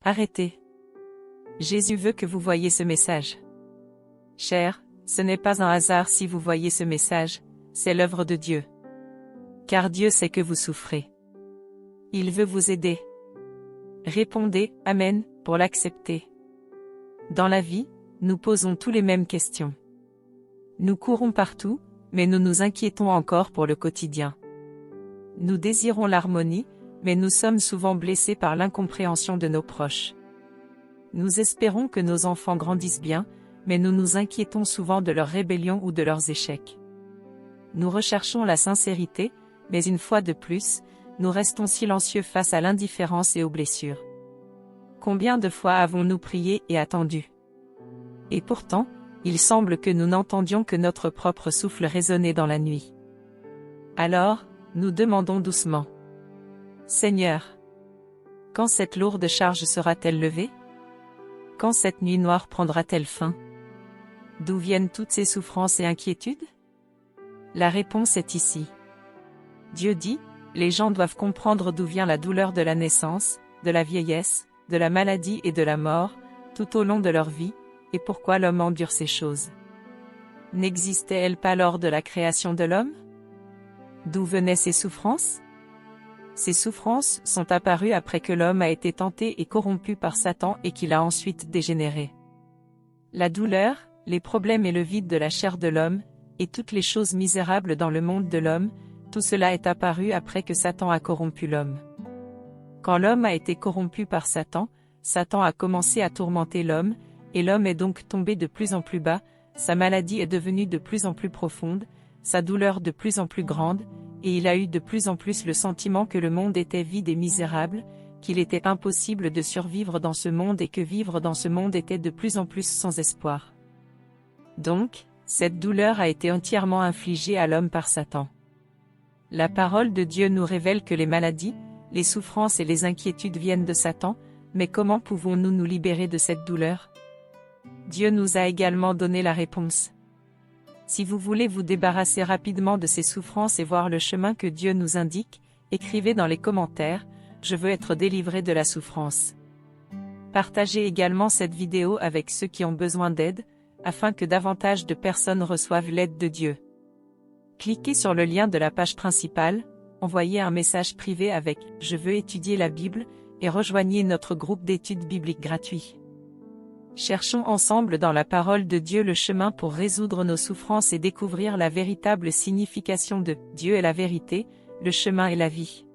Arrêtez. Jésus veut que vous voyiez ce message. Cher, ce n'est pas un hasard si vous voyez ce message, c'est l'œuvre de Dieu. Car Dieu sait que vous souffrez. Il veut vous aider. Répondez « Amen » pour l'accepter. Dans la vie, nous posons tous les mêmes questions. Nous courons partout, mais nous nous inquiétons encore pour le quotidien. Nous désirons l'harmonie, mais nous sommes souvent blessés par l'incompréhension de nos proches. Nous espérons que nos enfants grandissent bien, mais nous nous inquiétons souvent de leur rébellion ou de leurs échecs. Nous recherchons la sincérité, mais une fois de plus, nous restons silencieux face à l'indifférence et aux blessures. Combien de fois avons-nous prié et attendu? Et pourtant, il semble que nous n'entendions que notre propre souffle résonner dans la nuit. Alors, nous demandons doucement. Seigneur, quand cette lourde charge sera-t-elle levée? Quand cette nuit noire prendra-t-elle fin? D'où viennent toutes ces souffrances et inquiétudes? La réponse est ici. Dieu dit, les gens doivent comprendre d'où vient la douleur de la naissance, de la vieillesse, de la maladie et de la mort, tout au long de leur vie, et pourquoi l'homme endure ces choses. N'existaient-elles pas lors de la création de l'homme? D'où venaient ces souffrances? Ces souffrances sont apparues après que l'homme a été tenté et corrompu par Satan et qu'il a ensuite dégénéré. La douleur, les problèmes et le vide de la chair de l'homme, et toutes les choses misérables dans le monde de l'homme, tout cela est apparu après que Satan a corrompu l'homme. Quand l'homme a été corrompu par Satan, Satan a commencé à tourmenter l'homme, et l'homme est donc tombé de plus en plus bas, sa maladie est devenue de plus en plus profonde, sa douleur de plus en plus grande, et il a eu de plus en plus le sentiment que le monde était vide et misérable, qu'il était impossible de survivre dans ce monde et que vivre dans ce monde était de plus en plus sans espoir. Donc, cette douleur a été entièrement infligée à l'homme par Satan. La parole de Dieu nous révèle que les maladies, les souffrances et les inquiétudes viennent de Satan, mais comment pouvons-nous nous libérer de cette douleur? Dieu nous a également donné la réponse. Si vous voulez vous débarrasser rapidement de ces souffrances et voir le chemin que Dieu nous indique, écrivez dans les commentaires « Je veux être délivré de la souffrance ». Partagez également cette vidéo avec ceux qui ont besoin d'aide, afin que davantage de personnes reçoivent l'aide de Dieu. Cliquez sur le lien de la page principale, envoyez un message privé avec « Je veux étudier la Bible » et rejoignez notre groupe d'études bibliques gratuit. Cherchons ensemble dans la parole de Dieu le chemin pour résoudre nos souffrances et découvrir la véritable signification de « Dieu est la vérité, le chemin et la vie ».